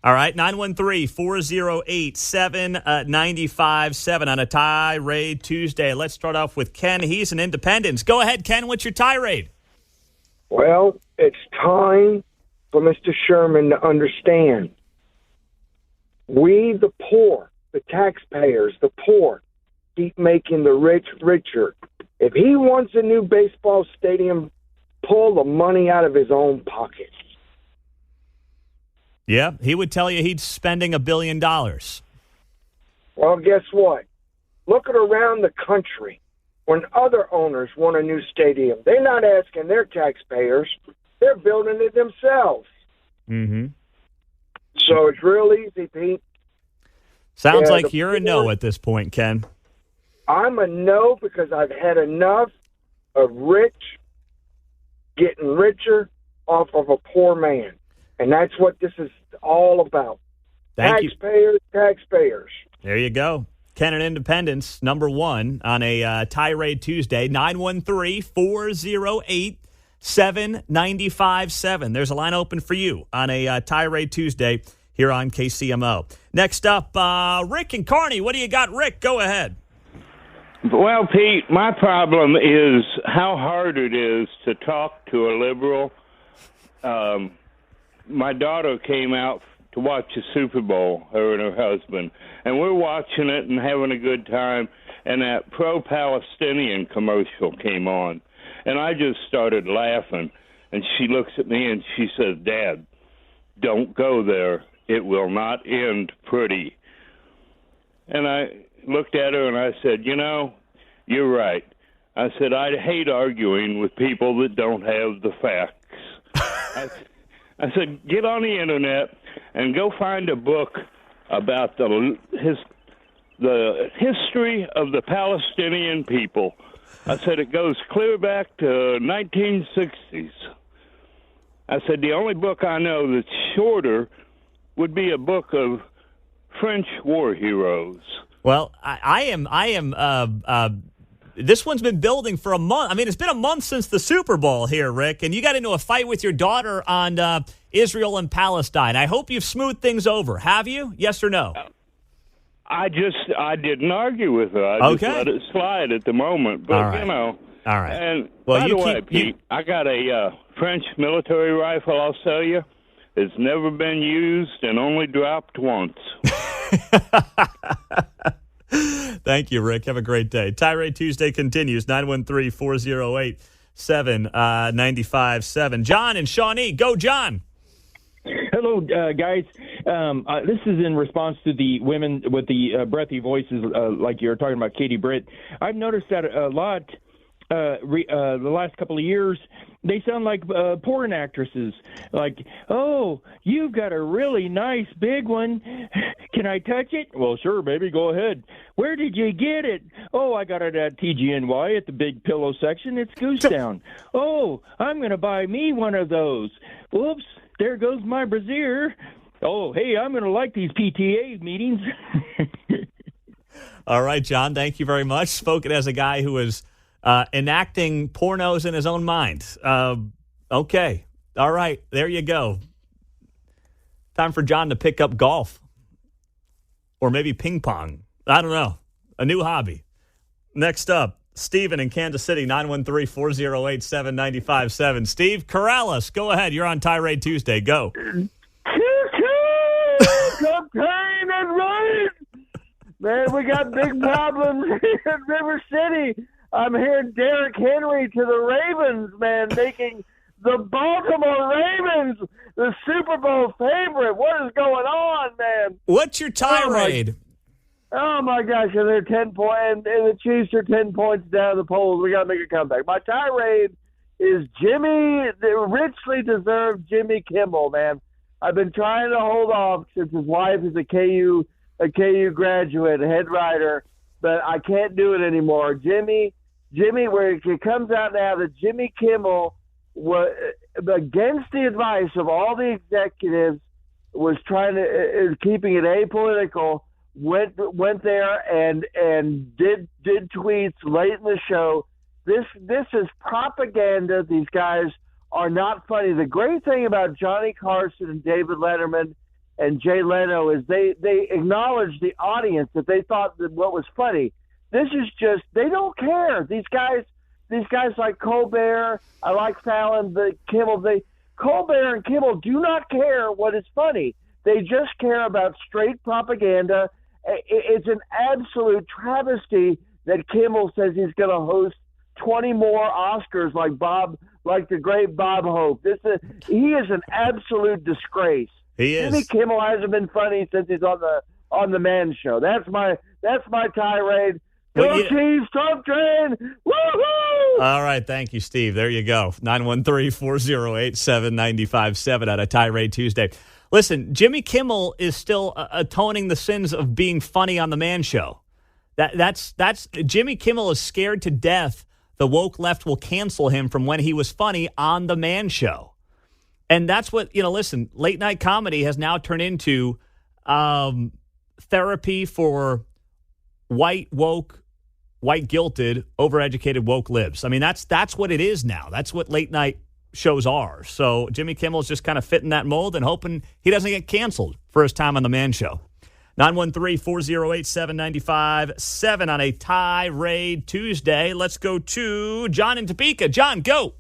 All right, 913-408-7957 on a Tirade Tuesday. Let's start off with Ken. He's in Independence. Go ahead, Ken. What's your tirade? Well, it's time for Mr. Sherman to understand. We, the poor, the taxpayers, the poor, keep making the rich richer. If he wants a new baseball stadium, pull the money out of his own pocket. Yeah, he would tell you he's spending $1 billion. Well, guess what? Look at around the country. When other owners want a new stadium, they're not asking their taxpayers. They're building it themselves. Mm-hmm. So it's real easy, Pete. Sounds like you're a no at this point, Ken. I'm a no because I've had enough of rich getting richer off of a poor man. And that's what this is all about. Taxpayers. There you go. Ken in Independence, number one on a Tirade Tuesday, 913-408-7957. There's a line open for you on a Tirade Tuesday here on KCMO. Next up, Rick and Kearney. What do you got, Rick? Go ahead. Well, Pete, my problem is how hard it is to talk to a liberal. My daughter came out to watch the Super Bowl, her and her husband, and we're watching it and having a good time, and that pro-Palestinian commercial came on, and I just started laughing, and she looks at me and she says, Dad, don't go there. It will not end pretty. And I looked at her and I said, you're right. I said, I hate arguing with people that don't have the facts. I said, get on the internet and go find a book about the history of the Palestinian people. I said, it goes clear back to 1960s. I said, the only book I know that's shorter would be a book of French war heroes. Well, I am. This one's been building for a month. I mean, it's been a month since the Super Bowl here, Rick, and you got into a fight with your daughter on Israel and Palestine. I hope you've smoothed things over. Have you? Yes or no? I didn't argue with her. I just let it slide at the moment. But, all right. All right. And well, by the way, Pete, I got a French military rifle, I'll sell you. It's never been used and only dropped once. Thank you, Rick. Have a great day. Tirade Tuesday continues, 913-408-7957. John and Shawnee. Go, John. Hello, guys. This is in response to the women with the breathy voices, like you're talking about Katie Britt. I've noticed that a lot the last couple of years. They sound like porn actresses. Like, oh, you've got a really nice big one. Can I touch it? Well, sure, baby, go ahead. Where did you get it? Oh, I got it at TGNY at the Big Pillow section. It's Goosetown. Oh, I'm going to buy me one of those. Whoops, there goes my brassiere. Oh, hey, I'm going to like these PTA meetings. All right, John, thank you very much. Spoken as a guy who is enacting pornos in his own mind. Okay. All right. There you go. Time for John to pick up golf. Or maybe ping pong. I don't know. A new hobby. Next up, Steven in Kansas City, 913-408-7957. Steve Corrales, go ahead. You're on Tirade Tuesday. Go. Cocaine and rain! Man, we got big problems here in River City. I'm hearing Derrick Henry to the Ravens, man, making the Baltimore Ravens the Super Bowl favorite. What is going on, man? What's your tirade? Oh, my gosh, and they're 10 points, and the Chiefs are 10 points down the polls. We got to make a comeback. My tirade is the richly deserved Jimmy Kimmel, man. I've been trying to hold off since his wife is a KU graduate, a head writer, but I can't do it anymore. Jimmy, where it comes out now that Jimmy Kimmel, against the advice of all the executives, was trying to keeping it apolitical. Went there and did tweets late in the show. This is propaganda. These guys are not funny. The great thing about Johnny Carson and David Letterman and Jay Leno is they acknowledge the audience that they thought that what was funny. This is just, they don't care. These guys like Colbert, I like Fallon, but Kimmel, Colbert and Kimmel do not care what is funny. They just care about straight propaganda. It's an absolute travesty that Kimmel says he's going to host 20 more Oscars like the great Bob Hope. He is an absolute disgrace. He is. Jimmy Kimmel hasn't been funny since he's on the Man Show. That's my tirade. Go Chiefs, Trump train! Woo-hoo! All right, thank you, Steve. There you go. 913-408-7957 at a Tirade Tuesday. Listen, Jimmy Kimmel is still atoning the sins of being funny on the Man Show. That's Jimmy Kimmel is scared to death the woke left will cancel him from when he was funny on the Man Show. And that's what, listen, late night comedy has now turned into therapy for white woke, white guilted, overeducated woke libs. I mean, that's what it is now. That's what late night shows are. So Jimmy Kimmel's just kind of fitting that mold and hoping he doesn't get canceled for his time on the Man Show. 913-408-7957 on a Tirade Tuesday. Let's go to John in Topeka. John, go.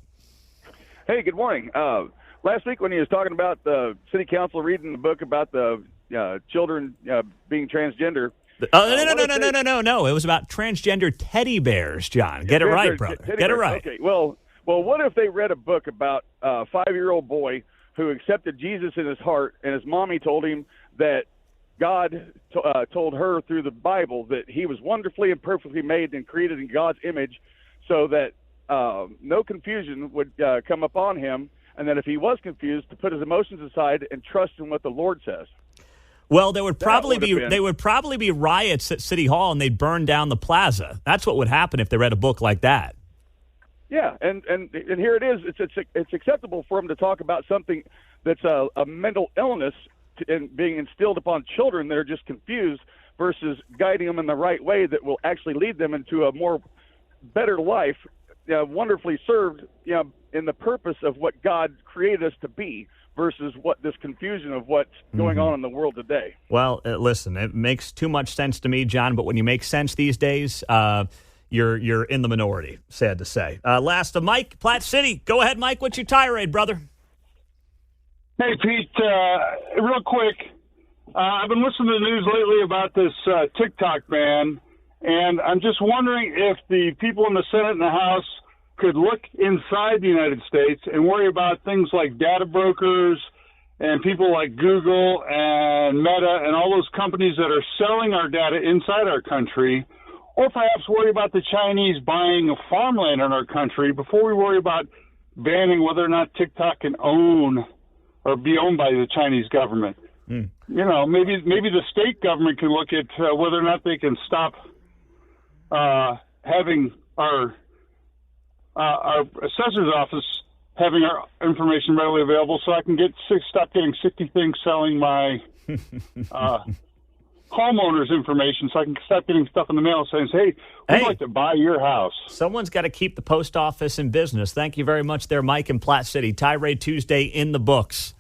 Hey, good morning. Last week when he was talking about the city council reading the book about the children being transgender. No. It was about transgender teddy bears, John. Get it right, brother. Get it right. Okay, well, what if they read a book about a 5-year-old boy who accepted Jesus in his heart, and his mommy told him that God told her through the Bible that he was wonderfully and perfectly made and created in God's image, so that no confusion would come upon him, and that if he was confused, to put his emotions aside and trust in what the Lord says. Well, there would probably be riots at City Hall, and they'd burn down the plaza. That's what would happen if they read a book like that. Yeah, and here it is. It's acceptable for him to talk about something that's a mental illness and being instilled upon children that are just confused, versus guiding them in the right way that will actually lead them into a more better life, wonderfully served, in the purpose of what God created us to be, versus what this confusion of what's going on in the world today. Well, listen, it makes too much sense to me, John, but when you make sense these days, you're in the minority, sad to say. Last of Mike, Platte City. Go ahead, Mike. What's your tirade, brother? Hey, Pete, real quick. I've been listening to the news lately about this TikTok ban, and I'm just wondering if the people in the Senate and the House could look inside the United States and worry about things like data brokers and people like Google and Meta and all those companies that are selling our data inside our country, or perhaps worry about the Chinese buying of farmland in our country before we worry about banning whether or not TikTok can own or be owned by the Chinese government. Maybe the state government can look at whether or not they can stop having our assessor's office having our information readily available, so I can stop getting 60 things selling my homeowners information, so I can stop getting stuff in the mail saying, hey, we'd like to buy your house. Someone's got to keep the post office in business. Thank you very much there, Mike in Platte City. Tirade Tuesday in the books.